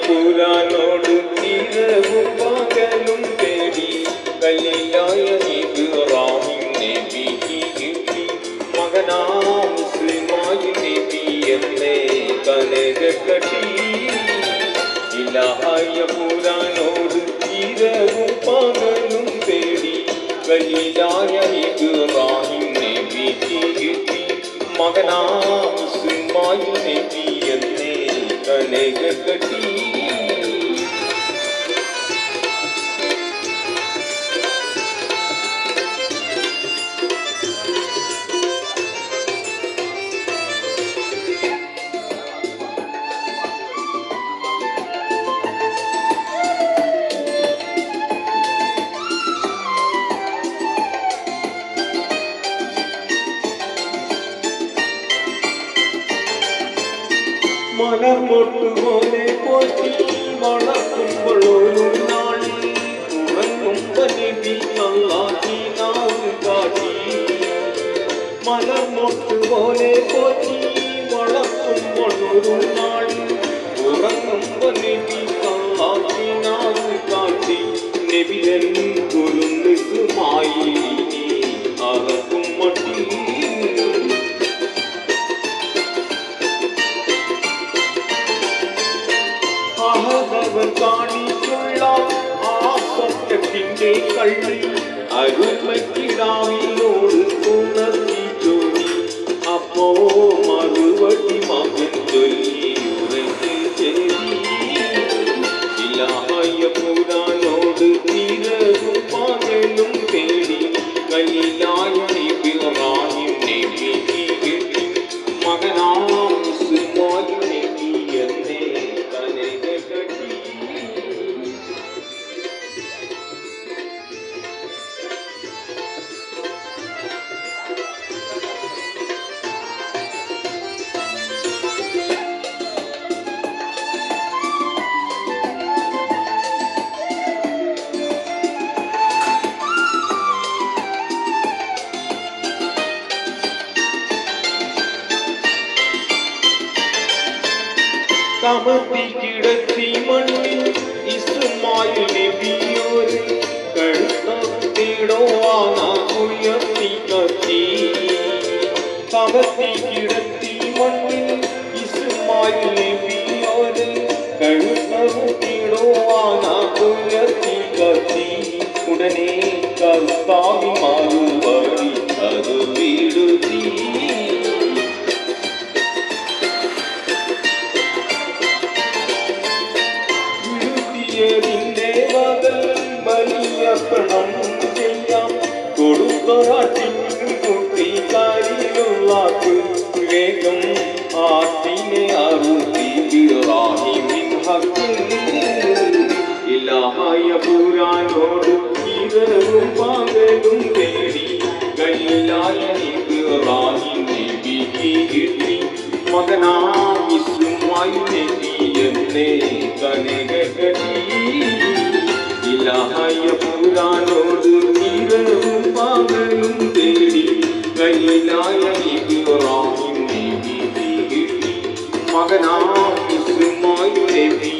പുരാനോട് ഇരവും പകലും തേടി കല്ലിലായ ഇബ്രാഹിം നബിക്ക് കിട്ടി മകനാം ഇസ്മായിൽ നബി എന്നേ കനകക്കട്ടി. ഇലാഹായ പുരാനോട് ഇരവും പകലും തേടി കല്ലിലായ ഇബ്രാഹിം നബിക്ക് കിട്ടി മകനാം ഇസ്മായിൽ നബി എന്നേ കനകക്കട്ടി. മലർമൊട്ടുപോലെ പോറ്റി വളർത്തുമ്പോഴൊരു നാളിൽ ഉറങ്ങുമ്പോ നബി അല്ലാഹി നാവ് കാട്ടി. മലർമൊട്ടുപോലെ പോറ്റി വളർത്തുമ്പോഴൊരു നാളിൽ ഉറങ്ങുമ്പോ നബി അല്ലാഹി നാവ് കാട്ടി. നബിയൻ കുരുന്നുമായി അറക്കും മട്ടി. അവൻ കാണിച്ചുള്ള ആ സത്യത്തിൻ്റെ കള്ളി അരുമക്കിടാവിനോട് ഉണർത്തി ചോദി. അപ്പോ മറുപടി മകൻ ചൊല്ലി ഉറങ്ങി ചേരി. ഇലാഹായ പുരാനോട് ഇരവും പകലും തേടി കല്ലിലായ ഇബ്രാഹിം നബിക്ക് കിട്ടി മകനാം ഇസ്മായിൽ നബി എന്നേ കനകക്കട്ടി. കമത്തി കിടത്തി മണ്ണിൽ ഇസ്മായിൽ നബിയോര് കഴുത്തിടോവാനാകുയർത്തി കത്തി. കമത്തി കിടത്തി മണ്ണിൽ ഇസ്മായിൽ നബിയോര് കഴുത്തിടോവാനാകുയർത്തി കത്തി. ഉടനെ കർത്താവി മറുപടി അത് വിടുത്തി. ബലിയർപ്പണം ചെയ്യാം കൊടുത്തൊരാട്ടിൻ കുട്ടിക്കാരിലുള്ളാക്ക് വേഗം ആട്ടിനെ അറുത്തി ഇബ്രാഹിമിൻ ഹക്കിൽ. ഇലാഹായ പുരാനോട് ഇരവും പകലും തേടി കല്ലിലായ ഇബ്രാഹിം നബിക്ക് കിട്ടി മകനാം ഇസ്മായിൽ നബി എന്നേ കനകക്കട്ടി. ഇലാഹായ പുരാനോട് ഇരവും പകലും തേടി കല്ലിലായ ഇബ്രാഹിം നബിക്ക് കിട്ടി മകനാം ഇസ്മായിൽ നബി